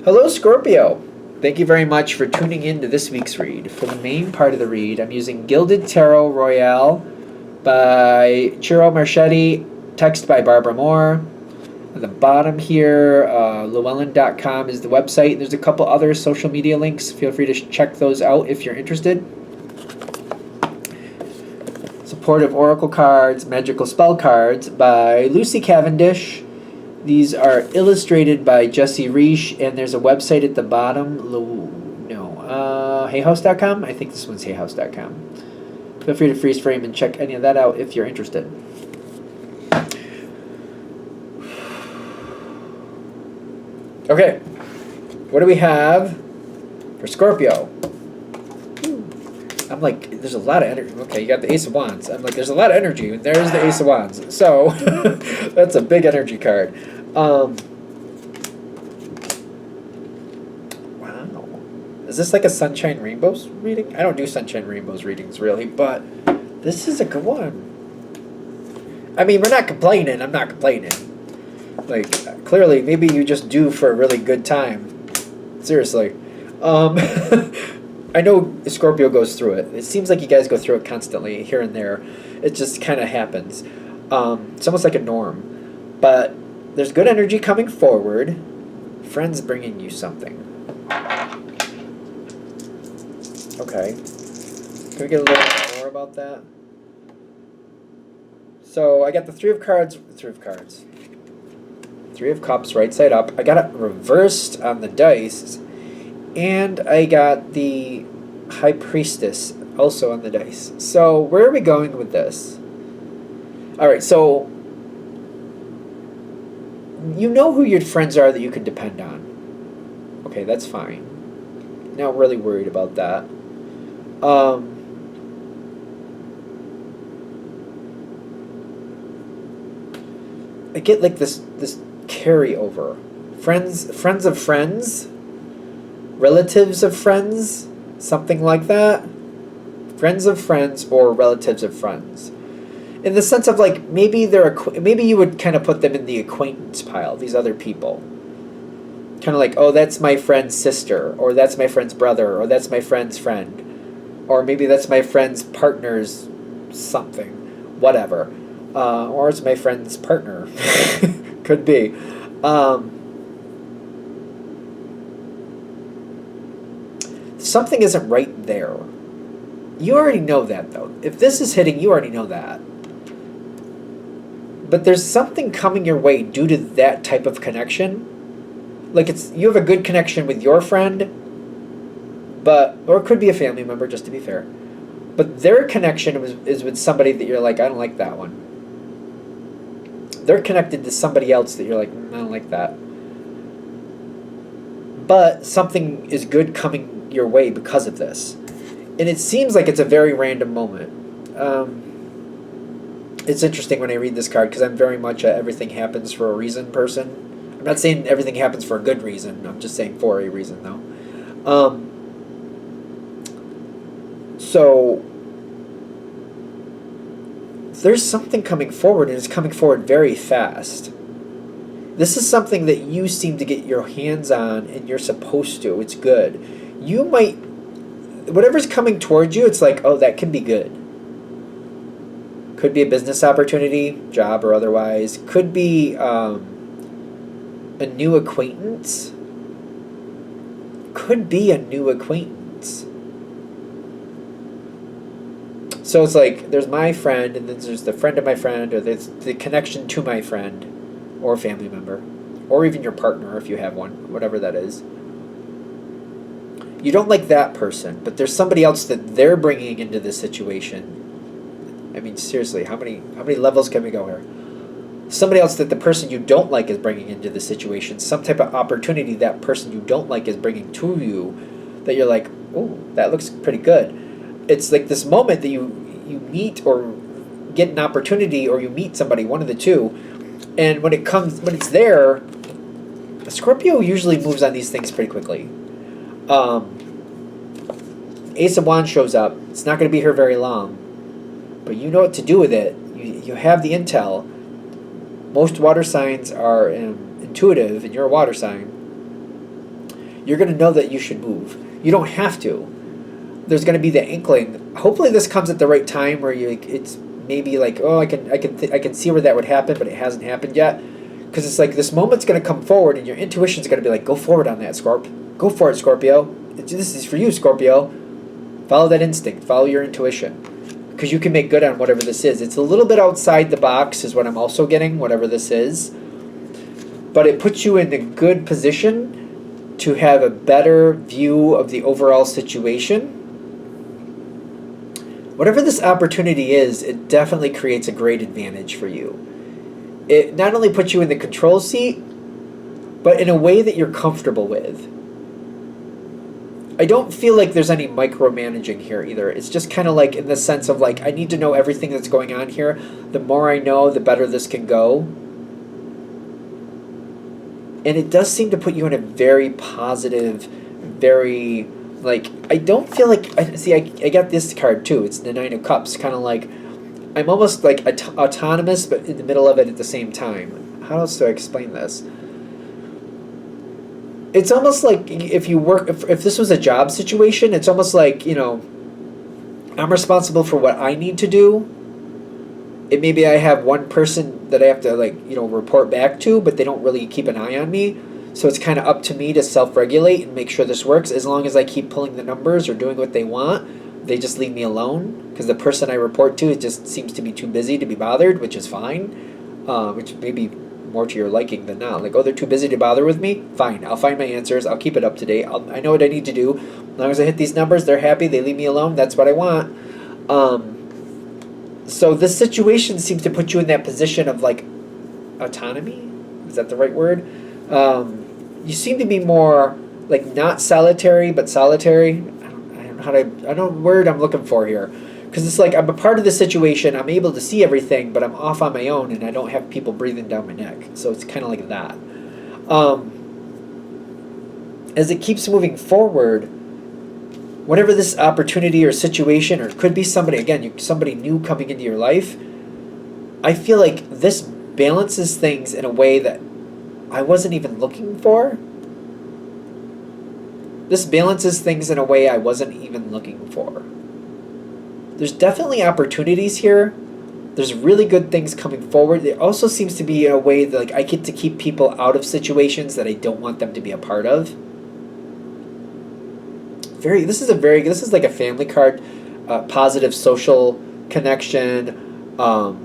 Hello, Scorpio. Thank you very much for tuning in to this week's read. For the main part of the read, I'm using Gilded Tarot Royale by Chiro Marchetti, text by Barbara Moore. At the bottom here, llewellyn.com is the website. There's a couple other social media links. Feel free to check those out if you're interested. Supportive Oracle Cards, Magical Spell Cards by Lucy Cavendish. These are illustrated by Jesse Reish, and there's a website at the bottom. Hayhouse.com? I think this one's hayhouse.com. Feel free to freeze frame and check any of that out if you're interested. Okay, what do we have for Scorpio? I'm like, there's a lot of energy. Okay, you got the Ace of Wands. I'm like, there's a lot of energy. And there's the Ace of Wands. So, that's a big energy card. Wow. Is this like a Sunshine Rainbows reading? I don't do Sunshine Rainbows readings, really. But this is a good one. I mean, we're not complaining. I'm not complaining. Like, clearly, maybe you just do for a really good time. Seriously. I know Scorpio goes through it. It seems like you guys go through it constantly, here and there. It just kind of happens. It's almost like a norm. But there's good energy coming forward. Friends bringing you something. Okay. Can we get a little more about that? So I got the Three of Cups right side up. I got it reversed on the dice. And I got the High Priestess also on the dice. So where are we going with this? Alright, so you know who your friends are that you can depend on. Okay, that's fine. Not really worried about that. I get like this carryover. Friends of friends. Relatives of friends, something like that. Friends of friends or relatives of friends. In the sense of like maybe maybe you would kind of put them in the acquaintance pile, these other people. Kind of like, oh, that's my friend's sister, or that's my friend's brother, or that's my friend's friend. Or maybe that's my friend's partner's something, whatever. Or it's my friend's partner. Could be. Something isn't right there. You already know that, though. If this is hitting, you already know that. But there's something coming your way due to that type of connection. Like you have a good connection with your friend, or it could be a family member, just to be fair. But their connection is with somebody that you're like, I don't like that one. They're connected to somebody else that you're like, I don't like that. But something is good coming your way because of this. And it seems like it's a very random moment. It's interesting when I read this card because I'm very much a everything happens for a reason person. I'm not saying everything happens for a good reason. I'm just saying for a reason, though. So there's something coming forward, and it's coming forward very fast. This is something that you seem to get your hands on, and you're supposed to. It's good. You might, whatever's coming towards you, it's like, oh, that can be good. Could be a business opportunity, job or otherwise. Could be a new acquaintance. Could be a new acquaintance. So it's like, there's my friend, and then there's the friend of my friend, or there's the connection to my friend, or family member, or even your partner if you have one, whatever that is. You don't like that person, but there's somebody else that they're bringing into this situation. I mean, seriously, how many levels can we go here? Somebody else that the person you don't like is bringing into the situation. Some type of opportunity that person you don't like is bringing to you that you're like, oh, that looks pretty good. It's like this moment that you meet or get an opportunity, or you meet somebody, one of the two, and when it's there, Scorpio usually moves on these things pretty quickly. Ace of Wands shows up. It's not going to be here very long, but you know what to do with it. You have the intel. Most water signs are intuitive, and you're a water sign. you're going to know that you should move. You don't have to. There's going to be the inkling. Hopefully this comes at the right time where it's maybe like, oh, I can see where that would happen, but it hasn't happened yet. Because it's like this moment's going to come forward, and your intuition's going to be like, go forward on that, Go for it, Scorpio. This is for you, Scorpio. Follow that instinct. Follow your intuition. Because you can make good on whatever this is. It's a little bit outside the box is what I'm also getting, whatever this is. But it puts you in a good position to have a better view of the overall situation. Whatever this opportunity is, it definitely creates a great advantage for you. It not only puts you in the control seat, but in a way that you're comfortable with. I don't feel like there's any micromanaging here either. It's just kind of like in the sense of like, I need to know everything that's going on here. The more I know, the better this can go. And it does seem to put you in a very positive, very, like, I don't feel like, I got this card too. It's the Nine of Cups, kind of like, I'm almost like autonomous, but in the middle of it at the same time. How else do I explain this? It's almost like if you work, if this was a job situation, it's almost like, you know, I'm responsible for what I need to do. It maybe I have one person that I have to, like, you know, report back to, but they don't really keep an eye on me. So it's kind of up to me to self-regulate and make sure this works. As long as I keep pulling the numbers or doing what they want, they just leave me alone. Because the person I report to, it just seems to be too busy to be bothered, which is fine. Which may be more to your liking than not. Like, oh, they're too busy to bother with me? Fine, I'll find my answers. I'll keep it up to date. I know what I need to do. As long as I hit these numbers, they're happy. They leave me alone. That's what I want. So this situation seems to put you in that position of, like, autonomy? Is that the right word? You seem to be more, like, not solitary, but solitary. I don't know the word I'm looking for here. Because it's like I'm a part of the situation. I'm able to see everything, but I'm off on my own, and I don't have people breathing down my neck. So it's kind of like that. As it keeps moving forward, whatever this opportunity or situation, or it could be somebody, again, somebody new coming into your life, I feel like this balances things in a way that I wasn't even looking for. This balances things in a way I wasn't even looking for. There's definitely opportunities here. There's really good things coming forward. There also seems to be a way that, like, I get to keep people out of situations that I don't want them to be a part of. This is like a family card, positive social connection. I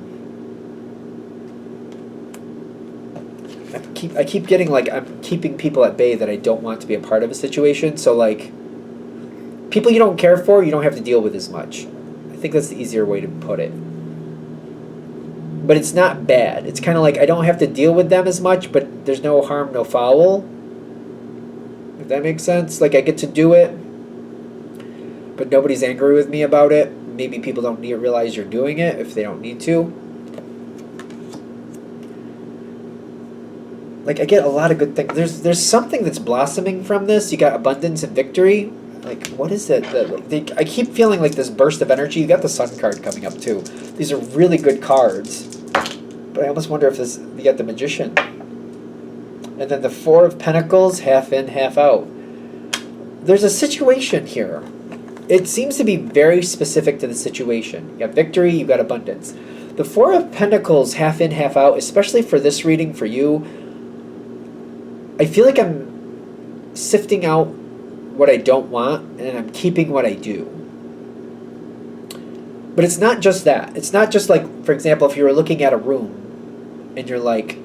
keep getting, like, I'm keeping people at bay that I don't want to be a part of a situation. So, like, people you don't care for, you don't have to deal with as much. I think that's the easier way to put it. But it's not bad. It's kind of like I don't have to deal with them as much, but there's no harm, no foul. If that makes sense. Like, I get to do it, but nobody's angry with me about it. Maybe people don't realize you're doing it if they don't need to. Like, I get a lot of good things. There's something that's blossoming from this. You got abundance and victory. Like, what is it? I keep feeling like this burst of energy. You got the Sun card coming up, too. These are really good cards. But I almost wonder if you got the Magician. And then the Four of Pentacles, half in, half out. There's a situation here. It seems to be very specific to the situation. You got victory, you got abundance. The Four of Pentacles, half in, half out, especially for this reading for you, I feel like I'm sifting out what I don't want, and I'm keeping what I do. But it's not just that. It's not just like, for example, if you were looking at a room, and you're like,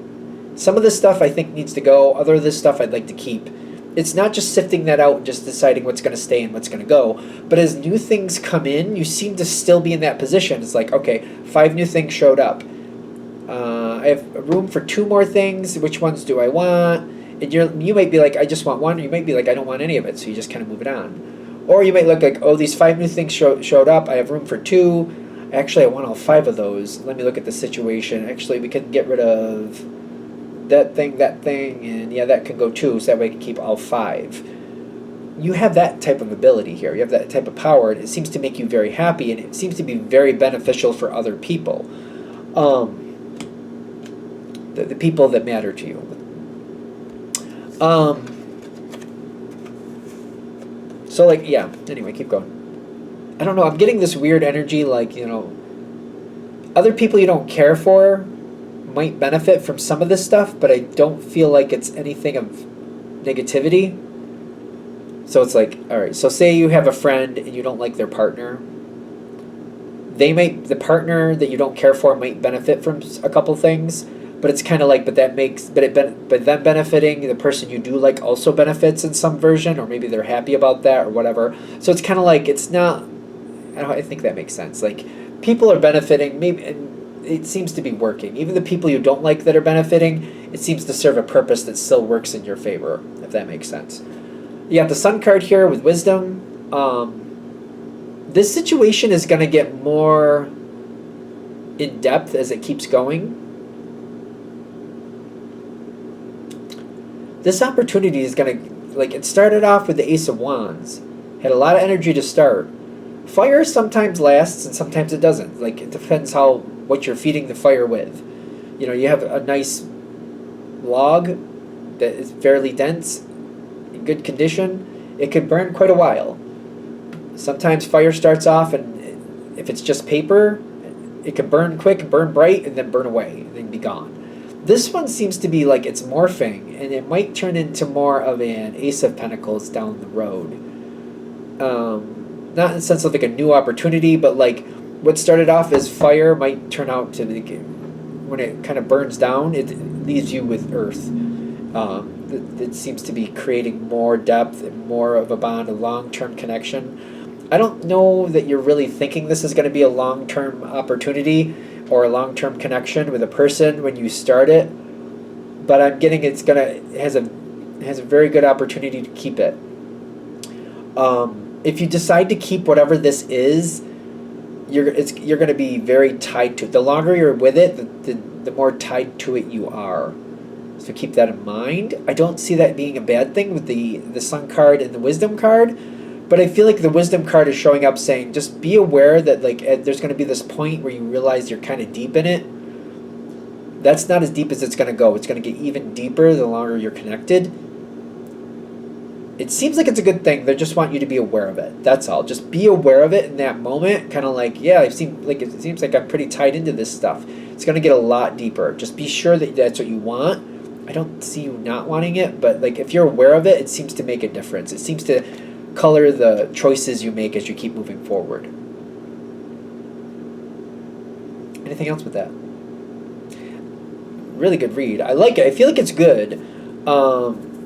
some of this stuff I think needs to go, other of this stuff I'd like to keep. It's not just sifting that out and just deciding what's going to stay and what's going to go. But as new things come in, you seem to still be in that position. It's like, okay, 5 new things showed up. I have room for 2 more things. Which ones do I want? And you might be like, I just want one. Or you might be like, I don't want any of it. So you just kind of move it on. Or you might look like, oh, these 5 new things showed up. I have room for 2. Actually, I want all 5 of those. Let me look at the situation. Actually, we can get rid of that thing, and yeah, that can go too. So that way I can keep all 5. You have that type of ability here. You have that type of power. And it seems to make you very happy. And it seems to be very beneficial for other people. The people that matter to you. So like, yeah. Anyway, keep going. I don't know. I'm getting this weird energy, like, other people you don't care for might benefit from some of this stuff, but I don't feel like it's anything of negativity. So it's like, all right. So say you have a friend and you don't like their partner. The partner that you don't care for might benefit from a couple things, but it's kind of like, but them benefiting the person you do like also benefits in some version, or maybe they're happy about that or whatever. So it's kind of like, it's not. I think that makes sense. Like, people are benefiting, maybe, and it seems to be working. Even the people you don't like that are benefiting, it seems to serve a purpose that still works in your favor, if that makes sense. You got the Sun card here with wisdom. This situation is going to get more in depth as it keeps going. This opportunity is going to, like, it started off with the Ace of Wands. Had a lot of energy to start. Fire sometimes lasts and sometimes it doesn't. Like, it depends what you're feeding the fire with. You have a nice log that is fairly dense, in good condition. It could burn quite a while. Sometimes fire starts off, and if it's just paper, it can burn quick, burn bright, and then burn away, and then be gone. This one seems to be like it's morphing, and it might turn into more of an Ace of Pentacles down the road. Not in the sense of like a new opportunity, but like what started off as fire might turn out to be, when it kind of burns down, it leaves you with earth. It seems to be creating more depth and more of a bond, a long-term connection. I don't know that you're really thinking this is going to be a long-term opportunity or a long-term connection with a person when you start it, but I'm getting it has a very good opportunity to keep it. If you decide to keep whatever this is, you're going to be very tied to it. The longer you're with it, the more tied to it you are. So keep that in mind. I don't see that being a bad thing with the Sun card and the Wisdom card, but I feel like the Wisdom card is showing up saying, just be aware that like there's going to be this point where you realize you're kind of deep in it. That's not as deep as it's going to go. It's going to get even deeper the longer you're connected. It seems like it's a good thing. They just want you to be aware of it. That's all. Just be aware of it in that moment. Kind of like, yeah, it seems like I'm pretty tied into this stuff. It's going to get a lot deeper. Just be sure that that's what you want. I don't see you not wanting it, but like if you're aware of it, it seems to make a difference. It seems to color the choices you make as you keep moving forward. Anything else with that? Really good read. I like it. I feel like it's good.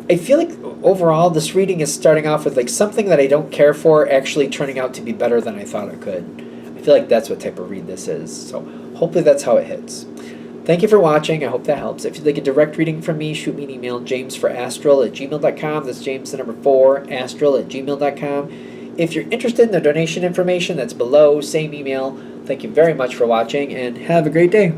I feel like overall this reading is starting off with like something that I don't care for actually turning out to be better than I thought it could. I feel like that's what type of read this is. So hopefully that's how it hits. Thank you for watching. I hope that helps. If you'd like a direct reading from me, shoot me an email, jamesforastral@gmail.com. That's James the number 4, astral@gmail.com. If you're interested in the donation information, that's below, same email. Thank you very much for watching, and have a great day.